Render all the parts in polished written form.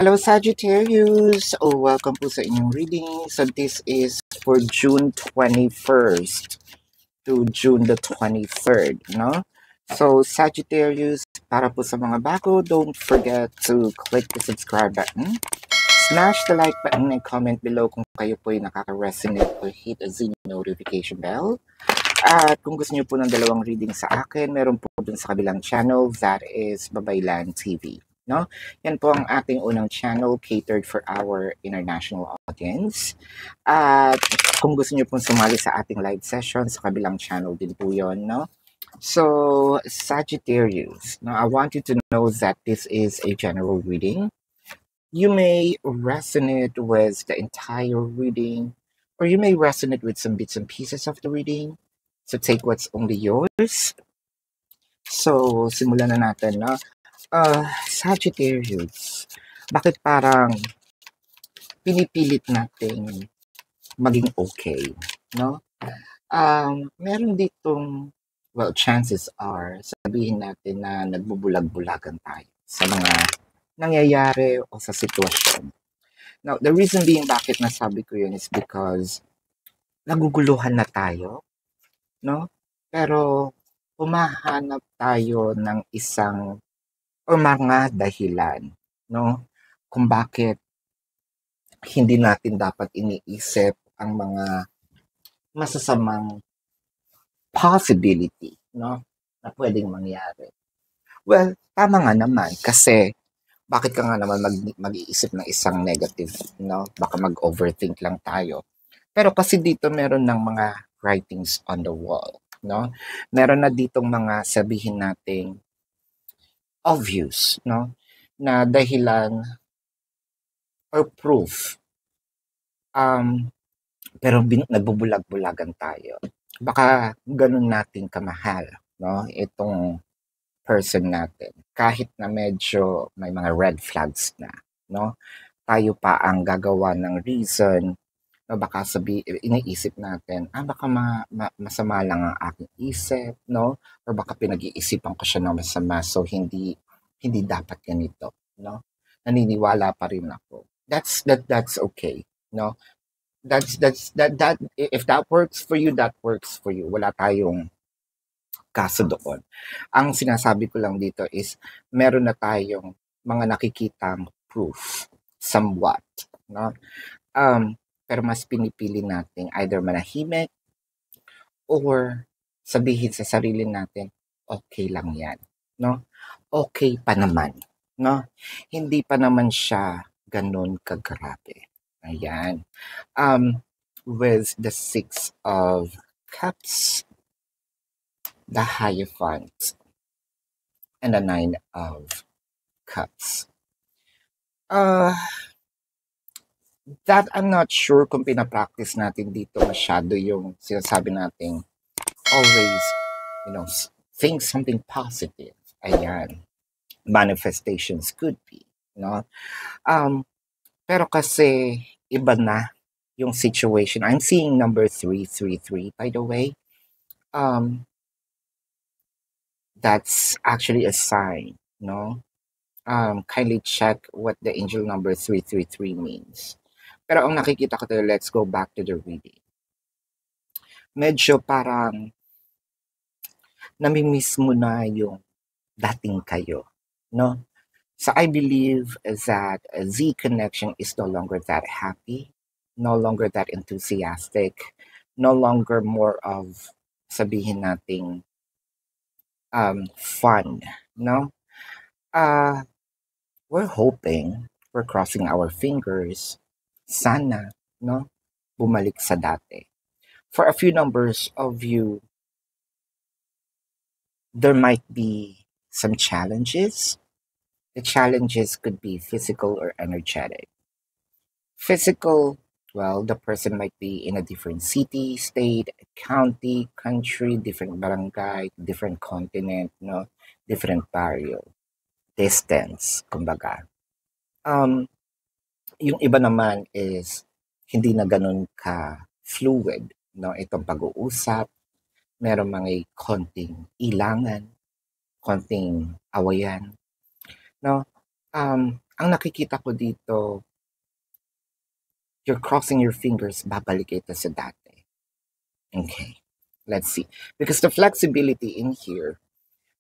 Hello Sagittarius! Welcome po sa inyong reading. So this is for June 21st to June the 23rd, no? So Sagittarius, para po sa mga bago, don't forget to click the subscribe button, smash the like button, and comment below kung kayo po ay nakaka-resonate or hit the notification bell. At kung gusto niyo po ng dalawang reading sa akin, meron po dun sa kabilang channel, that is Babaylan TV. No? Yan po ang ating unang channel catered for our international audience. At kung gusto niyo pong sumali sa ating live session, sa kabilang channel din po yun, no? So, Sagittarius, now I want you to know that this is a general reading. You may resonate with the entire reading, or you may resonate with some bits and pieces of the reading. So, take what's only yours. So, simulan na natin, no? Sagittarius, bakit parang pinipilit natin maging okay, no? Meron ditong, well, chances are, sabihin natin na nagbubulag-bulagan tayo sa mga nangyayari o sa sitwasyon. Now, the reason being bakit nasabi ko yun is because naguguluhan na tayo, no? Pero humahanap tayo ng isang o mga dahilan, no? Kung bakit hindi natin dapat iniisip ang mga masasamang possibility, no? Na pwedeng mangyari. Well, tama nga naman kasi bakit ka nga naman mag-iisip ng isang negative, no? Baka mag-overthink lang tayo. Pero kasi dito meron ng mga writings on the wall, no? Meron na ditong mga sabihin nating obvious, no? Na dahilan or proof. Pero nagbubulag-bulagan tayo. Baka ganun natin kamahal, no? Itong person natin. Kahit na medyo may mga red flags na, no? Tayo pa ang gagawa ng reason na baka iniisip natin, baka masama lang ang aking isip, no? Or baka pinag-iisipan ko siya na masama, so hindi dapat ganito, no? Naniniwala pa rin ako. That's okay, no? That if that works for you, that works for you. Wala tayong kaso doon. Ang sinasabi ko lang dito is meron na tayong mga nakikitang proof somewhat, no? Pero mas pinipili natin either manahimik or sabihin sa sarili natin, okay lang yan, no? Okay pa naman, no? Hindi pa naman siya ganun kagrabe. Ayan. With the 6 of Cups, the Hierophant, and the 9 of Cups. That I'm not sure kung pinapractice natin dito masyado yung sinasabi natin always, think something positive. Ayan. Manifestations could be, no? Pero kasi iba na yung situation. I'm seeing number 333, by the way. That's actually a sign, no? Kindly check what the angel number 333 means. Pero ang nakikita ko tayo, let's go back to the reading. Medyo parang namimiss mo na yung dating kayo, no? So I believe that the connection is no longer that happy, no longer that enthusiastic, no longer more of, sabihin nating, fun, no? We're hoping, we're crossing our fingers, sana, no, bumalik sa dati. For a few numbers of you, there might be some challenges. The challenges could be physical or energetic. Physical, well, the person might be in a different city, state, county, country, different barangay, different continent, no, different barrio, distance, kumbaga. Yung iba naman is hindi na ganun ka-fluid, no? Itong pag-uusap, meron mga konting ilangan, konting awayan, no? ang nakikita ko dito, you're crossing your fingers, babalik ito sa dati. Okay, let's see. Because the flexibility in here,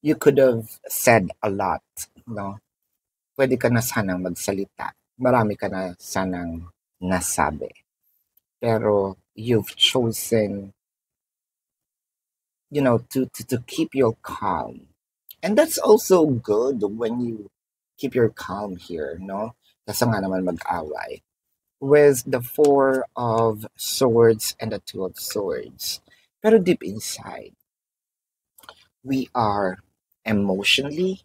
you could have said a lot, no? Pwede ka na sanang magsalita. Marami ka na sanang nasabi. Pero you've chosen, to keep your calm. And that's also good when you keep your calm here, no? Kasi nga naman mag-away. With the Four of Swords and the Two of Swords. Pero deep inside, we are emotionally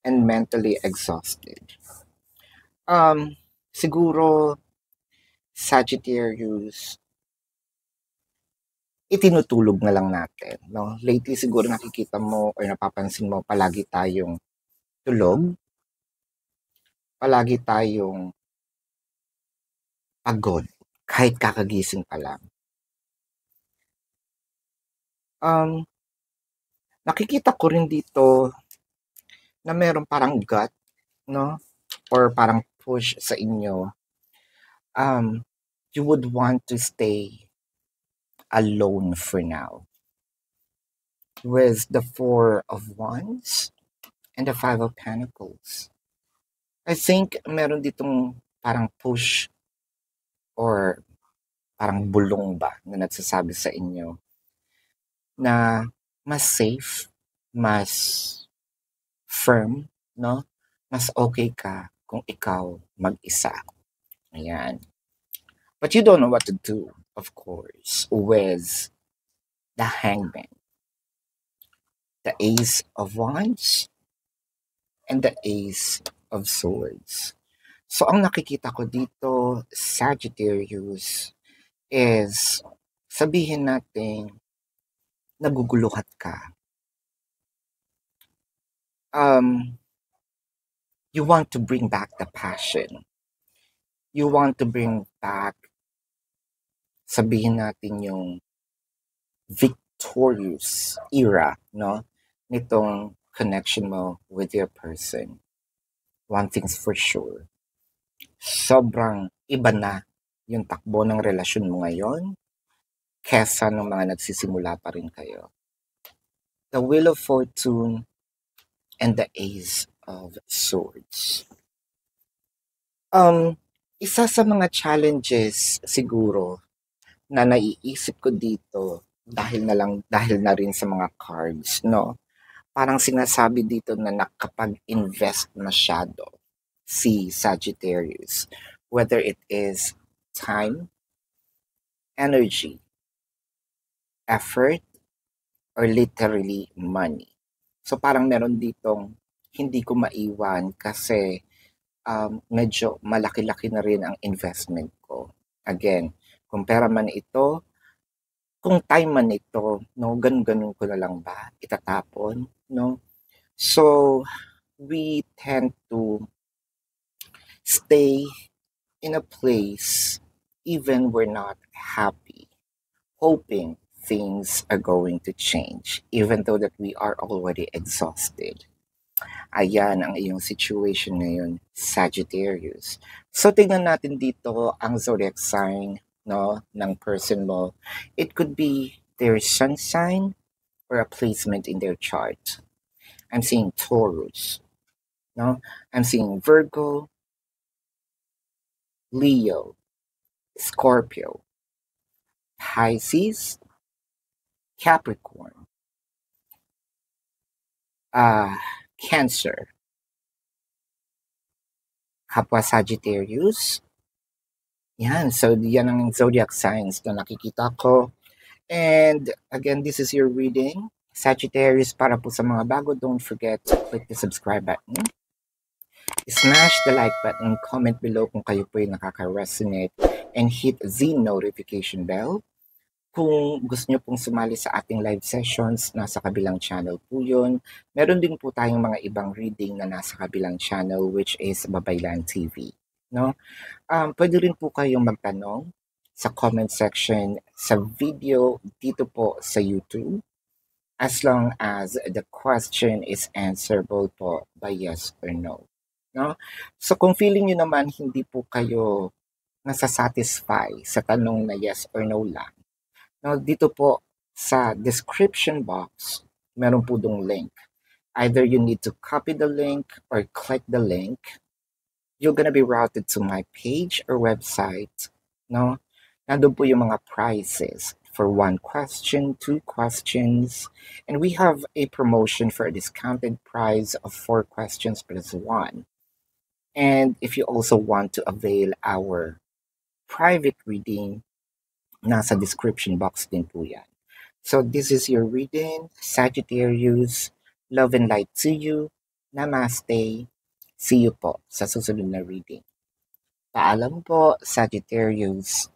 and mentally exhausted. Siguro, Sagittarius, itinutulog na lang natin, no? Lately siguro nakikita mo or napapansin mo palagi tayong tulog, palagi tayong pagod, kahit kakagising pa lang. Nakikita ko rin dito na meron parang gut, no? Or parang push sa inyo. You would want to stay alone for now. With the Four of Wands and the Five of Pentacles. I think meron ditong parang push or parang bulong ba na nagsasabi sa inyo na mas safe, mas firm, no? Mas okay ka kung ikaw mag-isa. Ayan. But you don't know what to do, of course, with the Hangman, the Ace of Wands, and the Ace of Swords. So, ang nakikita ko dito, Sagittarius, is sabihin natin naguguluhan ka. You want to bring back the passion. You want to bring back, sabihin natin yung victorious era, no? Nitong connection mo with your person. One thing's for sure. Sobrang iba na yung takbo ng relasyon mo ngayon kesa ng mga nagsisimula pa rin kayo. The Wheel of Fortune and the Ace of Swords. Isa sa mga challenges siguro na naiisip ko dito dahil na rin sa mga cards, no? Parang sinasabi dito na nakapag-invest masyado si Sagittarius, whether it is time, energy, effort, or literally money. So parang meron ditong hindi ko maiwan kasi medyo malaki-laki na rin ang investment ko. Again, kung pera man ito, kung time man ito, no, ganun-ganun ko na lang ba itatapon, no? So, we tend to stay in a place even we're not happy, hoping things are going to change, even though that we are already exhausted. Ayan ang iyong situation ngayon, Sagittarius. So, tingnan natin dito ang zodiac sign, no, ng person mo. It could be their sun sign or a placement in their chart. I'm seeing Taurus, no? I'm seeing Virgo, Leo, Scorpio, Pisces, Capricorn, Cancer, kapwa Sagittarius. Yan, so yan ang zodiac signs na nakikita ko. And again, this is your reading. Sagittarius, para po sa mga bago, don't forget to click the subscribe button. Smash the like button, comment below kung kayo po yung nakaka-resonate, and hit the notification bell. Kung gusto nyo pong sumali sa ating live sessions, nasa kabilang channel po yun. Meron din po tayong mga ibang reading na nasa kabilang channel, which is Babaylan TV. No? Pwede rin po kayong magtanong sa comment section sa video dito po sa YouTube, as long as the question is answerable po by yes or no. no? So kung feeling niyo naman hindi po kayo nasa-satisfy sa tanong na yes or no lang, no, dito po sa description box, meron po dong link. Either you need to copy the link or click the link. You're gonna be routed to my page or website, no? Nandun po yung mga prizes for 1 question, 2 questions, and we have a promotion for a discounted price of 4 questions plus 1. And if you also want to avail our private reading, nasa description box din po yan. So this is your reading, Sagittarius. Love and light to you. Namaste. See you po sa susunod na reading. Paalam po, Sagittarius.